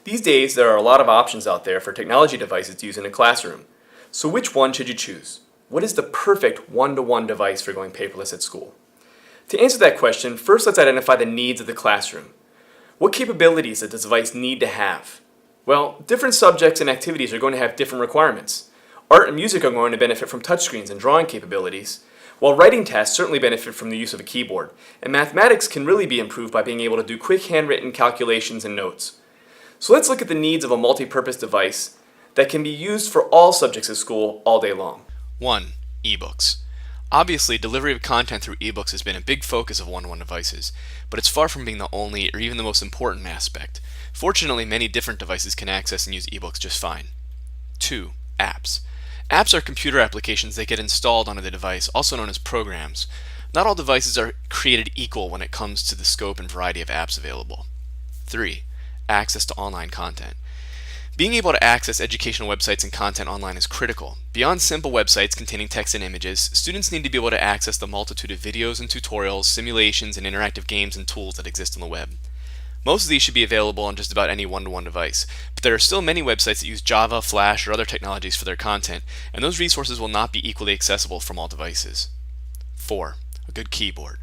These days, there are a lot of options out there for technology devices to use in a classroom. So which one should you choose? What is the perfect one-to-one device for going paperless at school? To answer that question, first let's identify the needs of the classroom. What capabilities does the device need to have? Well, different subjects and activities are going to have different requirements. Art and music are going to benefit from touchscreens and drawing capabilities, while writing tasks certainly benefit from the use of a keyboard, and mathematics can really be improved by being able to do quick handwritten calculations and notes. So let's look at the needs of a multi-purpose device that can be used for all subjects at school all day long. 1. Ebooks. Obviously, delivery of content through ebooks has been a big focus of one-to-one devices, but it's far from being the only or even the most important aspect. Fortunately, many different devices can access and use ebooks just fine. 2. Apps. Apps are computer applications that get installed onto the device, also known as programs. Not all devices are created equal when it comes to the scope and variety of apps available. 3. Access to online content. Being able to access educational websites and content online is critical. Beyond simple websites containing text and images, students need to be able to access the multitude of videos and tutorials, simulations, and interactive games and tools that exist on the web. Most of these should be available on just about any one-to-one device, but there are still many websites that use Java, Flash, or other technologies for their content, and those resources will not be equally accessible from all devices. 4. A good keyboard.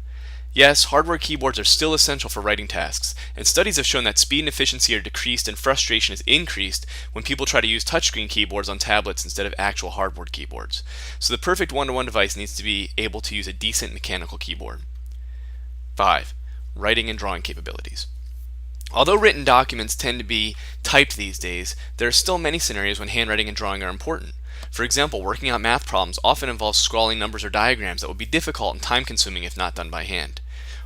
Yes, hardware keyboards are still essential for writing tasks, and studies have shown that speed and efficiency are decreased and frustration is increased when people try to use touchscreen keyboards on tablets instead of actual hardboard keyboards. So the perfect one-to-one device needs to be able to use a decent mechanical keyboard. 5. Writing and drawing capabilities. Although written documents tend to be typed these days, there are still many scenarios when handwriting and drawing are important. For example, working out math problems often involves scrawling numbers or diagrams that would be difficult and time-consuming if not done by hand.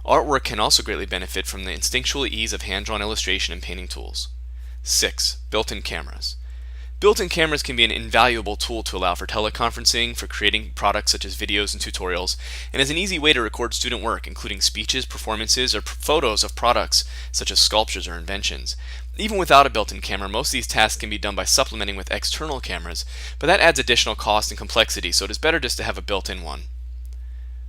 Artwork can also greatly benefit from the instinctual ease of hand-drawn illustration and painting tools. 6. Built-in cameras. Built-in cameras can be an invaluable tool to allow for teleconferencing, for creating products such as videos and tutorials, and as an easy way to record student work, including speeches, performances, or photos of products such as sculptures or inventions. Even without a built-in camera, most of these tasks can be done by supplementing with external cameras, but that adds additional cost and complexity, so it is better just to have a built-in one.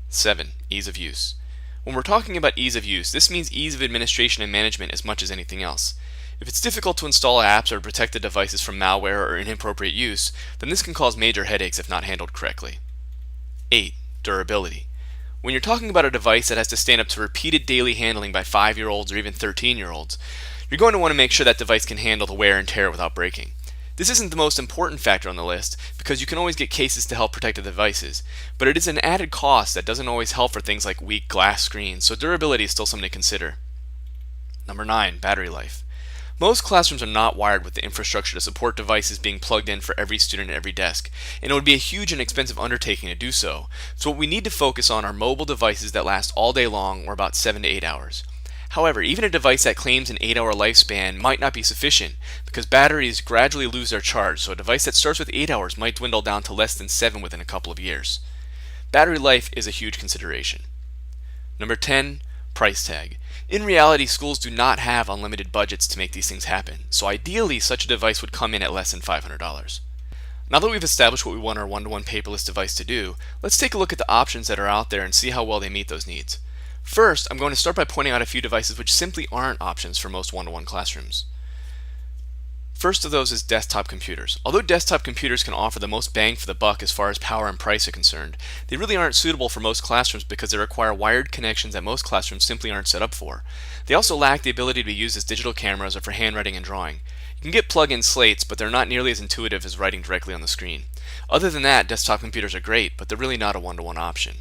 7. Ease of use. When we're talking about ease of use, this means ease of administration and management as much as anything else. If it's difficult to install apps or protect the devices from malware or inappropriate use, then this can cause major headaches if not handled correctly. 8. Durability. When you're talking about a device that has to stand up to repeated daily handling by 5-year-olds or even 13-year-olds, you're going to want to make sure that device can handle the wear and tear without breaking. This isn't the most important factor on the list, because you can always get cases to help protect the devices, but it is an added cost that doesn't always help for things like weak glass screens, so durability is still something to consider. Number 9. Battery life. Most classrooms are not wired with the infrastructure to support devices being plugged in for every student at every desk, and it would be a huge and expensive undertaking to do so. So what we need to focus on are mobile devices that last all day long, or about 7 to 8 hours. However, even a device that claims an 8-hour lifespan might not be sufficient, because batteries gradually lose their charge, so a device that starts with 8 hours might dwindle down to less than 7 within a couple of years. Battery life is a huge consideration. Number 10. Price tag. In reality, schools do not have unlimited budgets to make these things happen, so ideally such a device would come in at less than $500. Now that we've established what we want our one-to-one paperless device to do, let's take a look at the options that are out there and see how well they meet those needs. First, I'm going to start by pointing out a few devices which simply aren't options for most one-to-one classrooms. First of those is desktop computers. Although desktop computers can offer the most bang for the buck as far as power and price are concerned, they really aren't suitable for most classrooms because they require wired connections that most classrooms simply aren't set up for. They also lack the ability to be used as digital cameras or for handwriting and drawing. You can get plug-in slates, but they're not nearly as intuitive as writing directly on the screen. Other than that, desktop computers are great, but they're really not a one-to-one option.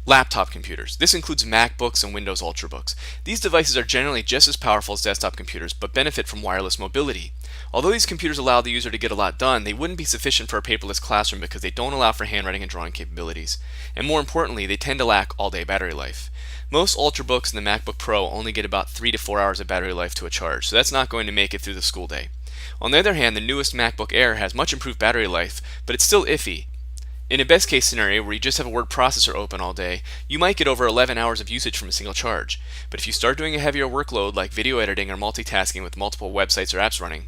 Laptop computers. This includes MacBooks and Windows Ultrabooks. These devices are generally just as powerful as desktop computers, but benefit from wireless mobility. Although these computers allow the user to get a lot done, they wouldn't be sufficient for a paperless classroom because they don't allow for handwriting and drawing capabilities. And more importantly, they tend to lack all-day battery life. Most Ultrabooks and the MacBook Pro only get about 3 to 4 hours of battery life to a charge, so that's not going to make it through the school day. On the other hand, the newest MacBook Air has much improved battery life, but it's still iffy. In a best case scenario where you just have a word processor open all day, you might get over 11 hours of usage from a single charge. But if you start doing a heavier workload like video editing or multitasking with multiple websites or apps running,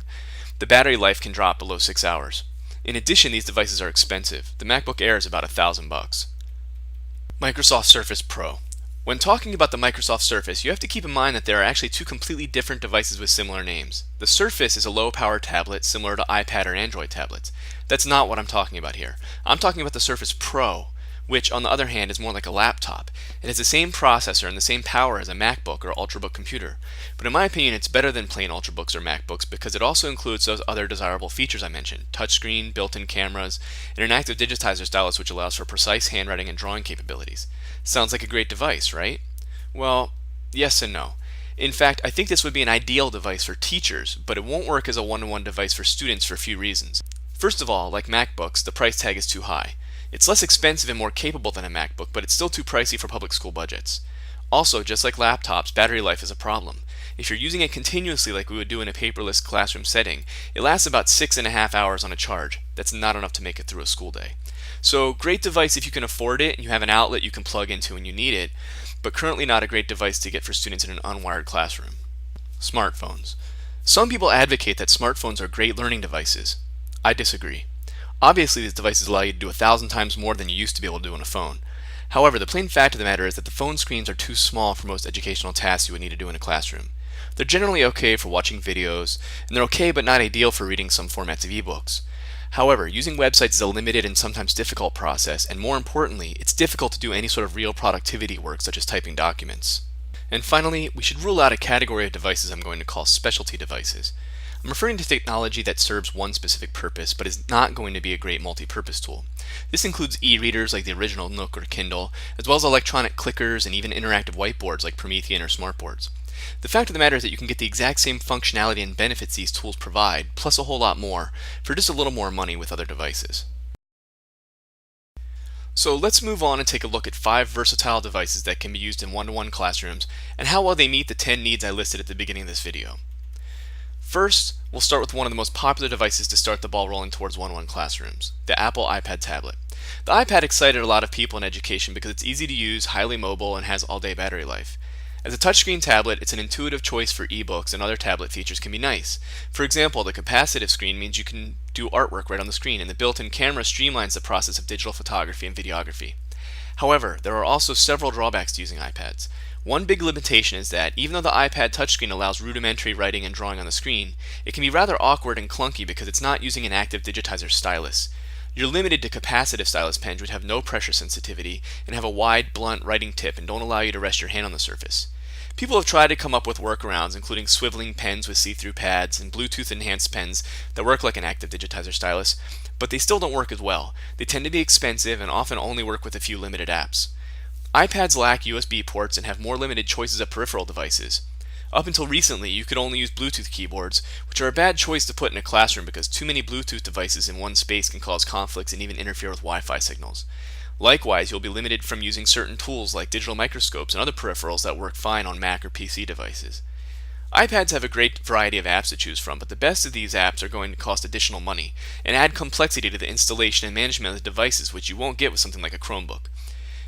the battery life can drop below 6 hours. In addition, these devices are expensive. The MacBook Air is about $1,000. Microsoft Surface Pro. When talking about the Microsoft Surface, you have to keep in mind that there are actually two completely different devices with similar names. The Surface is a low-power tablet similar to iPad or Android tablets. That's not what I'm talking about here. I'm talking about the Surface Pro, which on the other hand is more like a laptop. It has the same processor and the same power as a MacBook or Ultrabook computer. But in my opinion, it's better than plain Ultrabooks or MacBooks because it also includes those other desirable features I mentioned: touchscreen, built-in cameras, and an active digitizer stylus which allows for precise handwriting and drawing capabilities. Sounds like a great device, right? Well, yes and no. In fact, I think this would be an ideal device for teachers, but it won't work as a one-to-one device for students for a few reasons. First of all, like MacBooks, the price tag is too high. It's less expensive and more capable than a MacBook, but it's still too pricey for public school budgets. Also, just like laptops, battery life is a problem. If you're using it continuously like we would do in a paperless classroom setting, it lasts about 6.5 hours on a charge. That's not enough to make it through a school day. So, great device if you can afford it and you have an outlet you can plug into when you need it, but currently not a great device to get for students in an unwired classroom. Smartphones. Some people advocate that smartphones are great learning devices. I disagree. Obviously, these devices allow you to do 1,000 times more than you used to be able to do on a phone. However, the plain fact of the matter is that the phone screens are too small for most educational tasks you would need to do in a classroom. They're generally okay for watching videos, and they're okay but not ideal for reading some formats of ebooks. However, using websites is a limited and sometimes difficult process, and more importantly, it's difficult to do any sort of real productivity work such as typing documents. And finally, we should rule out a category of devices I'm going to call specialty devices. I'm referring to technology that serves one specific purpose, but is not going to be a great multi-purpose tool. This includes e-readers like the original Nook or Kindle, as well as electronic clickers and even interactive whiteboards like Promethean or smartboards. The fact of the matter is that you can get the exact same functionality and benefits these tools provide, plus a whole lot more, for just a little more money with other devices. So let's move on and take a look at 5 versatile devices that can be used in one-to-one classrooms and how well they meet the 10 needs I listed at the beginning of this video. First, we'll start with one of the most popular devices to start the ball rolling towards one-to-one classrooms, the Apple iPad tablet. The iPad excited a lot of people in education because it's easy to use, highly mobile, and has all-day battery life. As a touchscreen tablet, it's an intuitive choice for ebooks, and other tablet features can be nice. For example, the capacitive screen means you can do artwork right on the screen, and the built-in camera streamlines the process of digital photography and videography. However, there are also several drawbacks to using iPads. One big limitation is that, even though the iPad touchscreen allows rudimentary writing and drawing on the screen, it can be rather awkward and clunky because it's not using an active digitizer stylus. You're limited to capacitive stylus pens which have no pressure sensitivity and have a wide, blunt writing tip and don't allow you to rest your hand on the surface. People have tried to come up with workarounds, including swiveling pens with see-through pads and Bluetooth-enhanced pens that work like an active digitizer stylus, but they still don't work as well. They tend to be expensive and often only work with a few limited apps. iPads lack USB ports and have more limited choices of peripheral devices. Up until recently, you could only use Bluetooth keyboards, which are a bad choice to put in a classroom because too many Bluetooth devices in one space can cause conflicts and even interfere with Wi-Fi signals. Likewise, you'll be limited from using certain tools like digital microscopes and other peripherals that work fine on Mac or PC devices. iPads have a great variety of apps to choose from, but the best of these apps are going to cost additional money and add complexity to the installation and management of the devices, which you won't get with something like a Chromebook.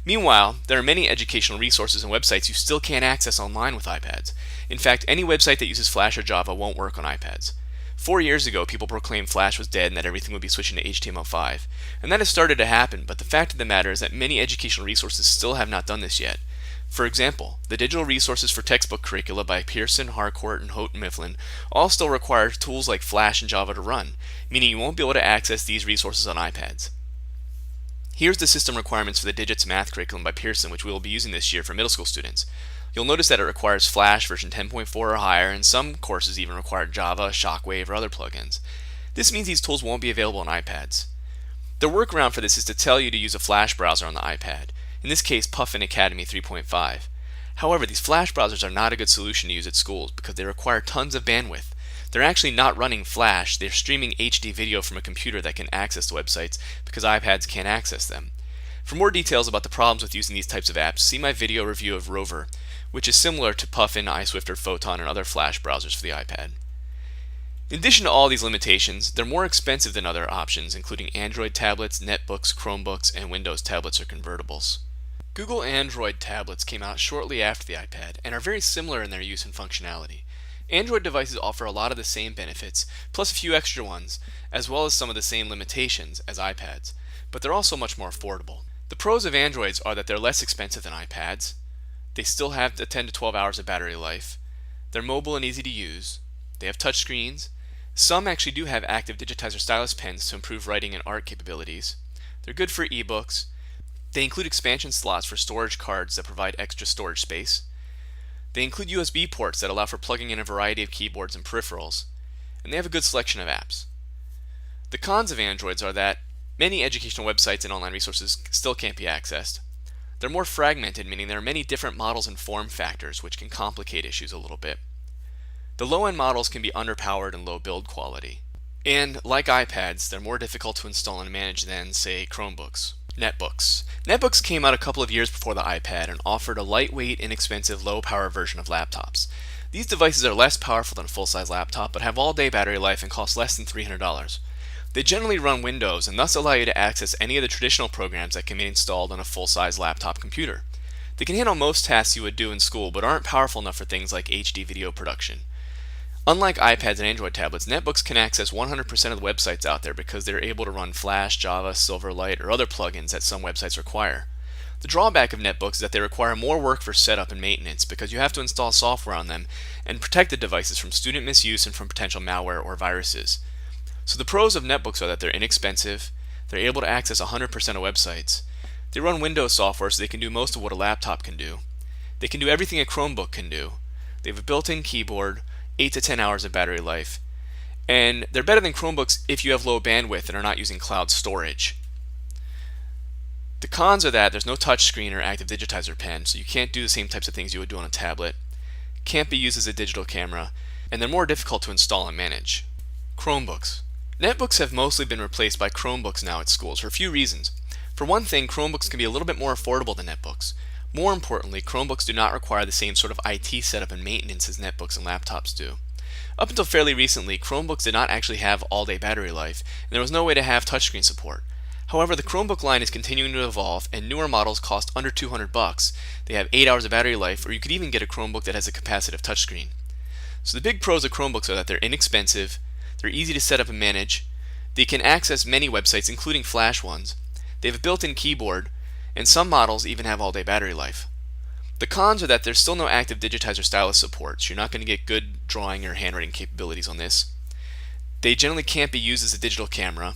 Meanwhile, there are many educational resources and websites you still can't access online with iPads. In fact, any website that uses Flash or Java won't work on iPads. 4 years ago, people proclaimed Flash was dead and that everything would be switching to HTML5. And that has started to happen, but the fact of the matter is that many educational resources still have not done this yet. For example, the digital resources for textbook curricula by Pearson, Harcourt, and Houghton Mifflin all still require tools like Flash and Java to run, meaning you won't be able to access these resources on iPads. Here's the system requirements for the Digits Math curriculum by Pearson, which we will be using this year for middle school students. You'll notice that it requires Flash version 10.4 or higher, and some courses even require Java, Shockwave, or other plugins. This means these tools won't be available on iPads. The workaround for this is to tell you to use a Flash browser on the iPad, in this case Puffin Academy 3.5. However, these Flash browsers are not a good solution to use at schools because they require tons of bandwidth. They're actually not running Flash, they're streaming HD video from a computer that can access the websites because iPads can't access them. For more details about the problems with using these types of apps, see my video review of Rover, which is similar to Puffin, iSwift, Photon, and other Flash browsers for the iPad. In addition to all these limitations, they're more expensive than other options, including Android tablets, netbooks, Chromebooks, and Windows tablets or convertibles. Google Android tablets came out shortly after the iPad and are very similar in their use and functionality. Android devices offer a lot of the same benefits, plus a few extra ones, as well as some of the same limitations as iPads, but they're also much more affordable. The pros of Androids are that they're less expensive than iPads, They still have the 10 to 12 hours of battery life. They're mobile and easy to use. They have touch screens. Some actually do have active digitizer stylus pens to improve writing and art capabilities. They're good for ebooks. They include expansion slots for storage cards that provide extra storage space. They include USB ports that allow for plugging in a variety of keyboards and peripherals. And they have a good selection of apps. The cons of Androids are that many educational websites and online resources still can't be accessed. They're more fragmented, meaning there are many different models and form factors, which can complicate issues a little bit. The low-end models can be underpowered and low build quality. And like iPads, they're more difficult to install and manage than, say, Chromebooks. Netbooks. Netbooks came out a couple of years before the iPad and offered a lightweight, inexpensive, low-power version of laptops. These devices are less powerful than a full-size laptop, but have all-day battery life and cost less than $300. They generally run Windows and thus allow you to access any of the traditional programs that can be installed on a full-size laptop computer. They can handle most tasks you would do in school, but aren't powerful enough for things like HD video production. Unlike iPads and Android tablets, netbooks can access 100% of the websites out there because they're able to run Flash, Java, Silverlight, or other plugins that some websites require. The drawback of netbooks is that they require more work for setup and maintenance because you have to install software on them and protect the devices from student misuse and from potential malware or viruses. So the pros of netbooks are that they're inexpensive, they're able to access 100% of websites, they run Windows software so they can do most of what a laptop can do, they can do everything a Chromebook can do, they have a built-in keyboard, 8 to 10 hours of battery life, and they're better than Chromebooks if you have low bandwidth and are not using cloud storage. The cons are that there's no touch screen or active digitizer pen, so you can't do the same types of things you would do on a tablet, can't be used as a digital camera, and they're more difficult to install and manage. Chromebooks. Netbooks have mostly been replaced by Chromebooks now at schools for a few reasons. For one thing, Chromebooks can be a little bit more affordable than netbooks. More importantly, Chromebooks do not require the same sort of IT setup and maintenance as netbooks and laptops do. Up until fairly recently, Chromebooks did not actually have all-day battery life, and there was no way to have touchscreen support. However, the Chromebook line is continuing to evolve, and newer models cost under $200. They have 8 hours of battery life, or you could even get a Chromebook that has a capacitive touchscreen. So the big pros of Chromebooks are that they're inexpensive, they're easy to set up and manage, they can access many websites, including Flash ones, they have a built-in keyboard, and some models even have all-day battery life. The cons are that there's still no active digitizer stylus support, so you're not going to get good drawing or handwriting capabilities on this. They generally can't be used as a digital camera.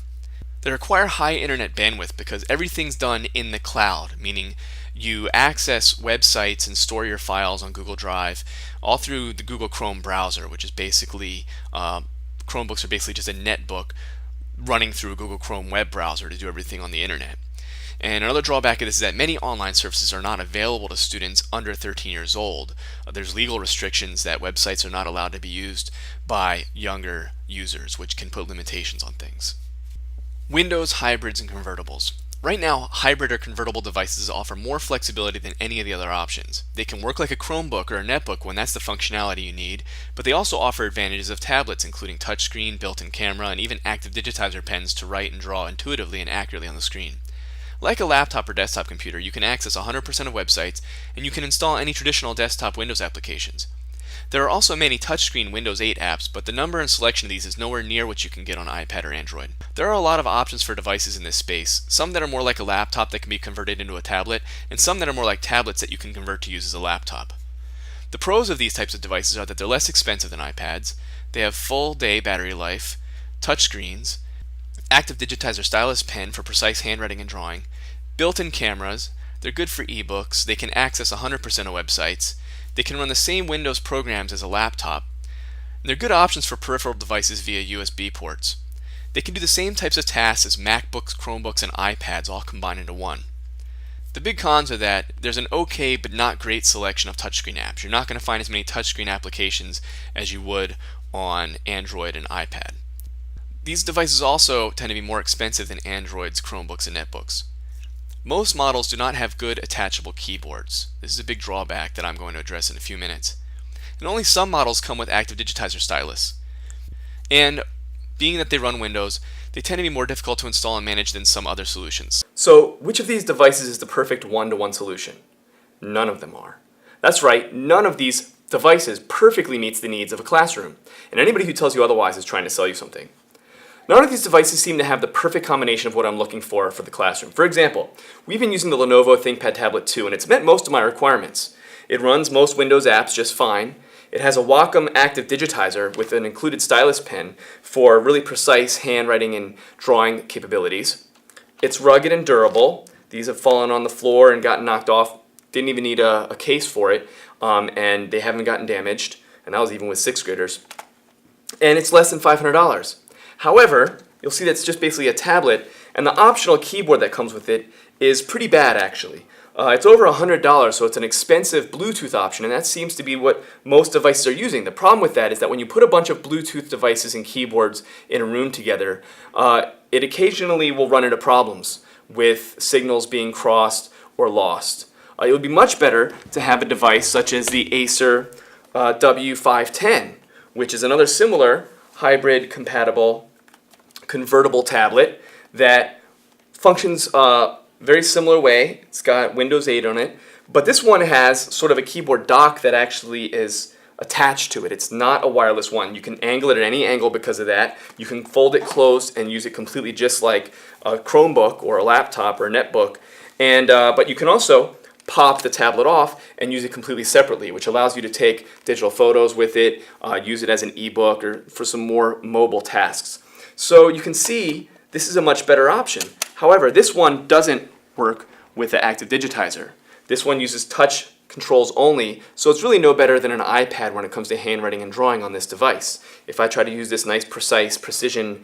They require high internet bandwidth because everything's done in the cloud, meaning you access websites and store your files on Google Drive all through the Google Chrome browser, which is basically, Chromebooks are basically just a netbook running through a Google Chrome web browser to do everything on the internet. And another drawback of this is that many online services are not available to students under 13 years old. There's legal restrictions that websites are not allowed to be used by younger users, which can put limitations on things. Windows, hybrids, and convertibles. Right now, hybrid or convertible devices offer more flexibility than any of the other options. They can work like a Chromebook or a netbook when that's the functionality you need, but they also offer advantages of tablets, including touchscreen, built-in camera, and even active digitizer pens to write and draw intuitively and accurately on the screen. Like a laptop or desktop computer, you can access 100% of websites, and you can install any traditional desktop Windows applications. There are also many touchscreen Windows 8 apps, but the number and selection of these is nowhere near what you can get on iPad or Android. There are a lot of options for devices in this space, some that are more like a laptop that can be converted into a tablet, and some that are more like tablets that you can convert to use as a laptop. The pros of these types of devices are that they're less expensive than iPads, they have full-day battery life, touchscreens, active digitizer stylus pen for precise handwriting and drawing, built-in cameras, they're good for ebooks, they can access 100% of websites, they can run the same Windows programs as a laptop, and they're good options for peripheral devices via USB ports. They can do the same types of tasks as MacBooks, Chromebooks, and iPads all combined into one. The big cons are that there's an okay but not great selection of touchscreen apps. You're not going to find as many touchscreen applications as you would on Android and iPad. These devices also tend to be more expensive than Androids, Chromebooks, and netbooks. Most models do not have good attachable keyboards. This is a big drawback that I'm going to address in a few minutes. And only some models come with active digitizer stylus. And being that they run Windows, they tend to be more difficult to install and manage than some other solutions. So, which of these devices is the perfect one-to-one solution? None of them are. That's right, none of these devices perfectly meets the needs of a classroom. And anybody who tells you otherwise is trying to sell you something. None of these devices seem to have the perfect combination of what I'm looking for the classroom. For example, we've been using the Lenovo ThinkPad Tablet 2, and it's met most of my requirements. It runs most Windows apps just fine. It has a Wacom active digitizer with an included stylus pen for really precise handwriting and drawing capabilities. It's rugged and durable. These have fallen on the floor and gotten knocked off. Didn't even need a case for it, and they haven't gotten damaged, and that was even with 6th graders. And it's less than $500. However, you'll see that's just basically a tablet, and the optional keyboard that comes with it is pretty bad, actually. It's over $100, so it's an expensive Bluetooth option, and that seems to be what most devices are using. The problem with that is that when you put a bunch of Bluetooth devices and keyboards in a room together, it occasionally will run into problems with signals being crossed or lost. It would be much better to have a device such as the Acer W510, which is another similar hybrid compatible convertible tablet that functions very similar way. It's got Windows 8 on it, but this one has sort of a keyboard dock that actually is attached to it. It's not a wireless one. You can angle it at any angle because of that. You can fold it closed and use it completely just like a Chromebook or a laptop or a netbook. And but you can also pop the tablet off and use it completely separately, which allows you to take digital photos with it, use it as an ebook or for some more mobile tasks. So you can see this is a much better option. However, this one doesn't work with the active digitizer. This one uses touch controls only, so it's really no better than an iPad when it comes to handwriting and drawing on this device. If I try to use this nice, precise, precision,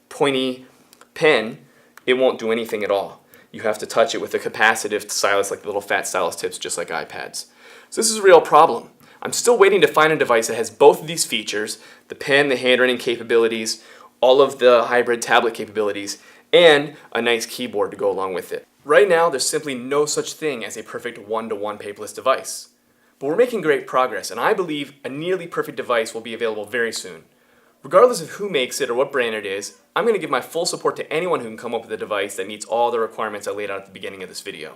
pointy pen, it won't do anything at all. You have to touch it with a capacitive stylus, like the little fat stylus tips, just like iPads. So this is a real problem. I'm still waiting to find a device that has both of these features, the pen, the handwriting capabilities, all of the hybrid tablet capabilities, and a nice keyboard to go along with it. Right now, there's simply no such thing as a perfect one-to-one paperless device. But we're making great progress, and I believe a nearly perfect device will be available very soon. Regardless of who makes it or what brand it is, I'm going to give my full support to anyone who can come up with a device that meets all the requirements I laid out at the beginning of this video.